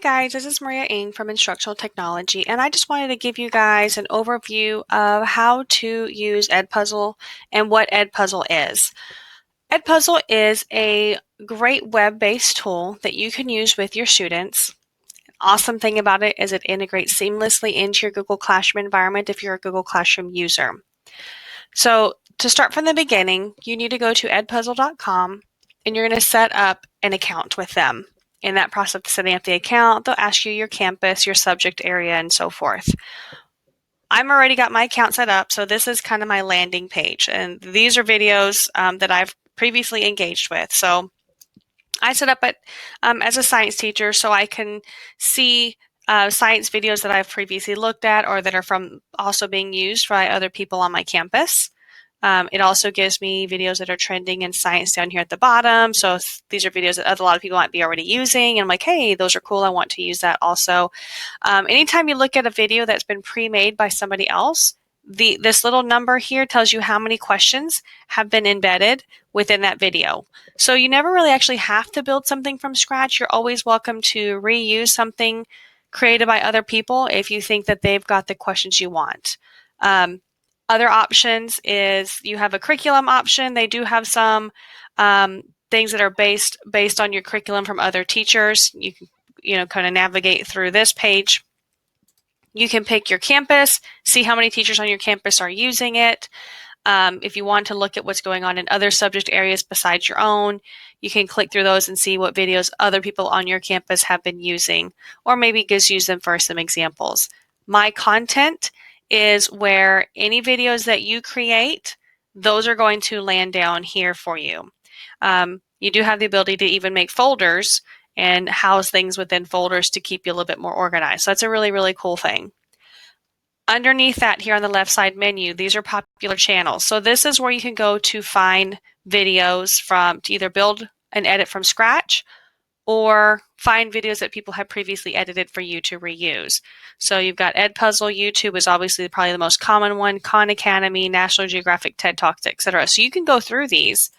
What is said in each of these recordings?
Guys, this is Maria Ng from Instructional Technology, and I just wanted to give you guys an overview of how to use Edpuzzle and what Edpuzzle is. Edpuzzle is a great web-based tool that you can use with your students. Awesome thing about it is it integrates seamlessly into your Google Classroom environment if you're a Google Classroom user. So to start from the beginning, you need to go to edpuzzle.com and you're going to set up an account with them. In that process of setting up the account, they'll ask you your campus, your subject area, and so forth. I'm already got my account set up, so this is kind of my landing page. And these are videos that I've previously engaged with. So I set up as a science teacher so I can see science videos that I've previously looked at or that are from also being used by other people on my campus. It also gives me videos that are trending in science down here at the bottom. So these are videos that a lot of people might be already using. And I'm like, hey, those are cool. I want to use that also. Anytime you look at a video that's been pre-made by somebody else, this little number here tells you how many questions have been embedded within that video. So you never really actually have to build something from scratch. You're always welcome to reuse something created by other people if you think that they've got the questions you want. Other options is you have a curriculum option. They do have some things that are based on your curriculum from other teachers. You can kind of navigate through this page. You can pick your campus, see how many teachers on your campus are using it. If you want to look at what's going on in other subject areas besides your own, you can click through those and see what videos other people on your campus have been using, or maybe just use them for some examples. My content is where any videos that you create, those are going to land down here for you. You do have the ability to even make folders and house things within folders to keep you a little bit more organized. So that's a really, really cool thing. Underneath that here on the left side menu, these are popular channels. So this is where you can go to find videos to either build and edit from scratch or find videos that people have previously edited for you to reuse. So you've got Edpuzzle, YouTube is obviously probably the most common one, Khan Academy, National Geographic, TED Talks, etc. So you can go through these.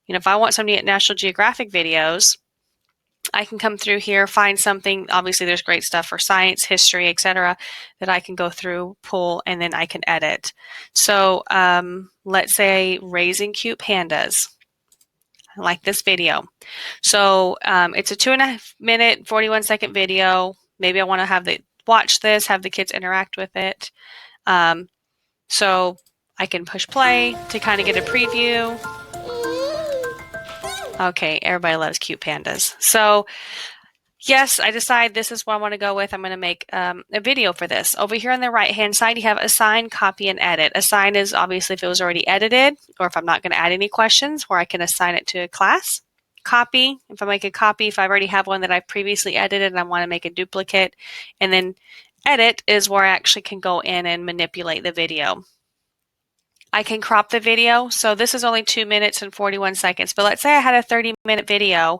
If I want somebody at National Geographic videos, I can come through here, find something. Obviously, there's great stuff for science, history, etc. that I can go through, pull, and then I can edit. So let's say raising cute pandas. I like this video. So it's a 2.5 minute, 41-second video. Maybe I want to watch this, have the kids interact with it. So I can push play to kind of get a preview. Okay, everybody loves cute pandas. So yes, I decide this is what I want to go with. I'm going to make a video for this. Over here on the right-hand side, you have assign, copy, and edit. Assign is obviously if it was already edited or if I'm not going to add any questions where I can assign it to a class. Copy, if I make a copy, if I already have one that I've previously edited and I want to make a duplicate. And then edit is where I actually can go in and manipulate the video. I can crop the video. So this is only 2 minutes and 41 seconds. But let's say I had a 30-minute video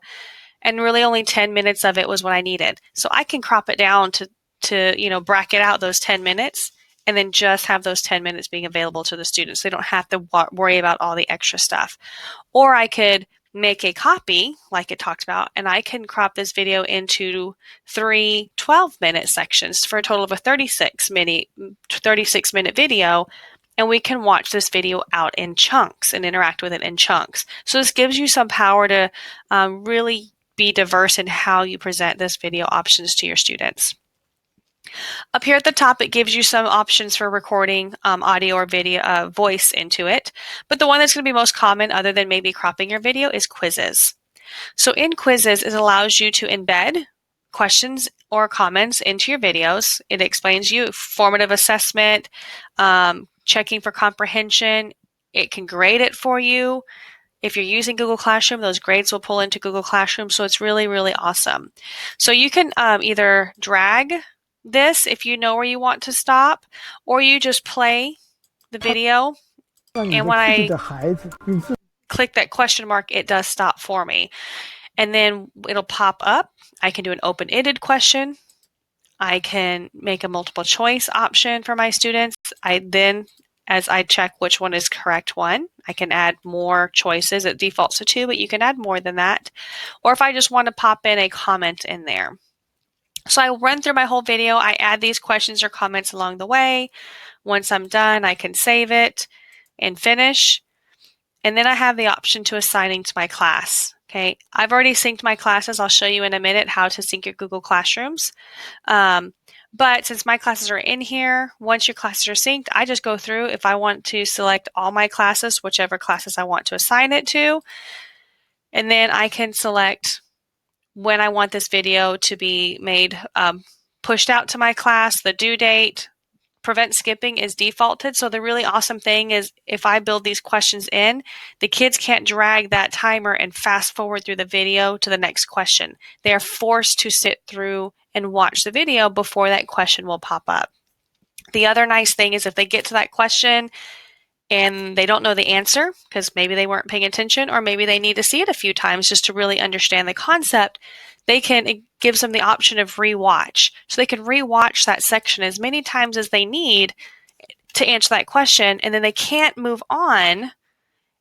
and really only 10 minutes of it was what I needed. So I can crop it down to bracket out those 10 minutes and then just have those 10 minutes being available to the students. They don't have to worry about all the extra stuff. Or I could make a copy like it talked about, and I can crop this video into 3 12-minute sections for a total of a 36-minute video. And we can watch this video out in chunks and interact with it in chunks. So this gives you some power to really be diverse in how you present this video options to your students. Up here at the top, it gives you some options for recording audio or video, voice into it. But the one that's going to be most common, other than maybe cropping your video, is quizzes. So in quizzes, it allows you to embed questions or comments into your videos. It explains you formative assessment, checking for comprehension. It can grade it for you. If you're using Google Classroom, those grades will pull into Google Classroom. So it's really, really awesome. So you can either drag this if you know where you want to stop, or you just play the video. And when I click that question mark, it does stop for me. And then it'll pop up. I can do an open-ended question. I can make a multiple choice option for my students. As I check which one is correct one, I can add more choices. It defaults to 2, but you can add more than that. Or if I just want to pop in a comment in there. So So I run through my whole video. I add these questions or comments along the way. Once I'm done, I can save it and finish. And then I have the option to assigning to my class. Okay, I've already synced my classes. I'll show you in a minute how to sync your Google Classrooms. But since my classes are in here, once your classes are synced, I just go through. If I want to select all my classes, whichever classes I want to assign it to, and then I can select when I want this video to be made, pushed out to my class, the due date. Prevent skipping is defaulted. So the really awesome thing is if I build these questions in, the kids can't drag that timer and fast forward through the video to the next question. They are forced to sit through and watch the video before that question will pop up. The other nice thing is if they get to that question and they don't know the answer because maybe they weren't paying attention or maybe they need to see it a few times just to really understand the concept, it gives them the option of rewatch. So they can rewatch that section as many times as they need to answer that question, and then they can't move on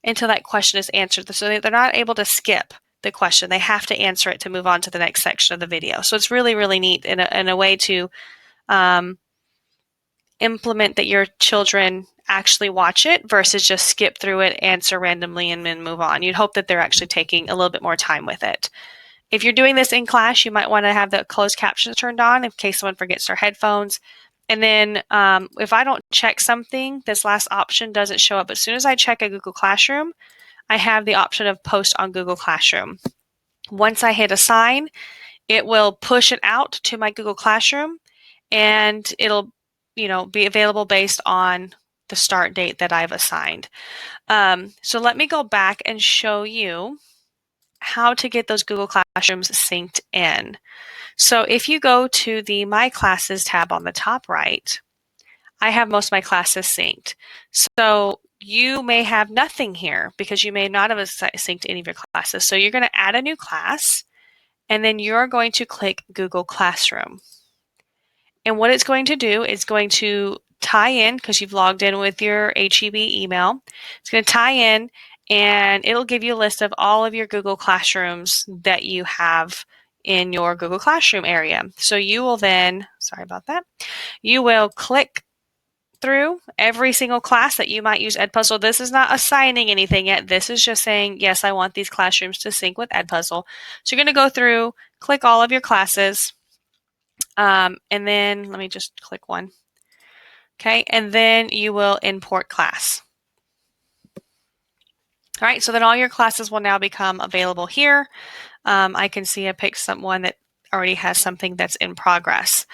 until that question is answered. So they're not able to skip the question. They have to answer it to move on to the next section of the video. So it's really, really neat in a way to implement that your children actually watch it versus just skip through it, answer randomly, and then move on. You'd hope that they're actually taking a little bit more time with it. If you're doing this in class, you might want to have the closed captions turned on in case someone forgets their headphones. And then if I don't check something, this last option doesn't show up. As soon as I check a Google Classroom, I have the option of post on Google Classroom. Once I hit assign, it will push it out to my Google Classroom, and it'll be available based on the start date that I've assigned. So let me go back and show you how to get those Google Classrooms synced in. So if you go to the My Classes tab on the top right, I have most of my classes synced. So you may have nothing here because you may not have synced any of your classes. So you're going to add a new class, and then you're going to click Google Classroom. And what it's going to do is going to tie in, because you've logged in with your HEB email. It's going to tie in, and it'll give you a list of all of your Google Classrooms that you have in your Google Classroom area. So you will then, sorry about that, you will click through every single class that you might use Edpuzzle. This is not assigning anything yet. This is just saying, yes, I want these classrooms to sync with Edpuzzle. So you're going to go through, click all of your classes, and then let me just click one. Okay, and then you will import class. All right, so then all your classes will now become available here. I can see I picked one that already has something that's in progress.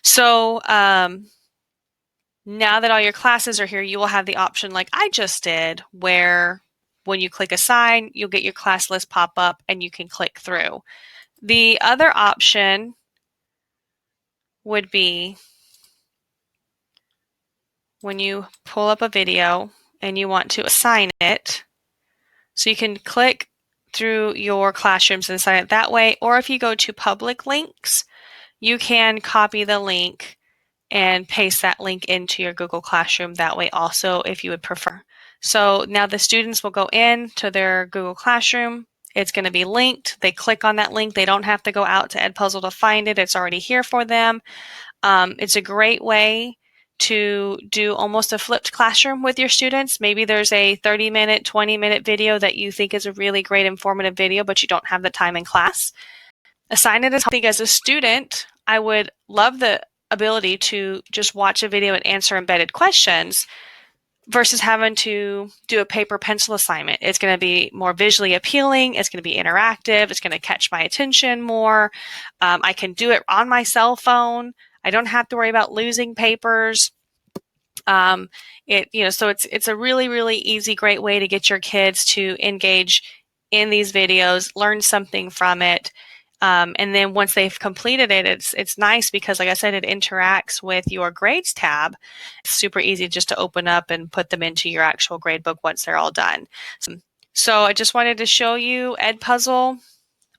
So now that all your classes are here, you will have the option like I just did, where when you click assign, you'll get your class list pop up and you can click through. The other option would be when you pull up a video and you want to assign it. So you can click through your classrooms and assign it that way. Or if you go to public links, you can copy the link and paste that link into your Google Classroom that way also if you would prefer. So now the students will go in to their Google Classroom. It's going to be linked. They click on that link. They don't have to go out to Edpuzzle to find it. It's already here for them. It's a great way to do almost a flipped classroom with your students. Maybe there's a 30-minute, 20-minute video that you think is a really great informative video, but you don't have the time in class. Assign it as something as a student. I would love the ability to just watch a video and answer embedded questions versus having to do a paper pencil assignment. It's going to be more visually appealing. It's going to be interactive. It's going to catch my attention more. I can do it on my cell phone. I don't have to worry about losing papers. So it's a really, really easy, great way to get your kids to engage in these videos, learn something from it. And then once they've completed it, it's nice because, like I said, it interacts with your grades tab. It's super easy just to open up and put them into your actual grade book once they're all done. So I just wanted to show you Edpuzzle.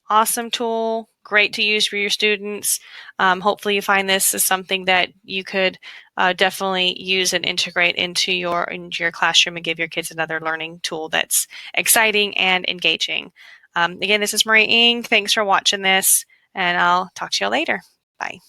Awesome tool, great to use for your students. Hopefully you find this is something that you could definitely use and integrate into your classroom and give your kids another learning tool that's exciting and engaging. Again, this is Marie Ng. Thanks for watching this, and I'll talk to you later. Bye.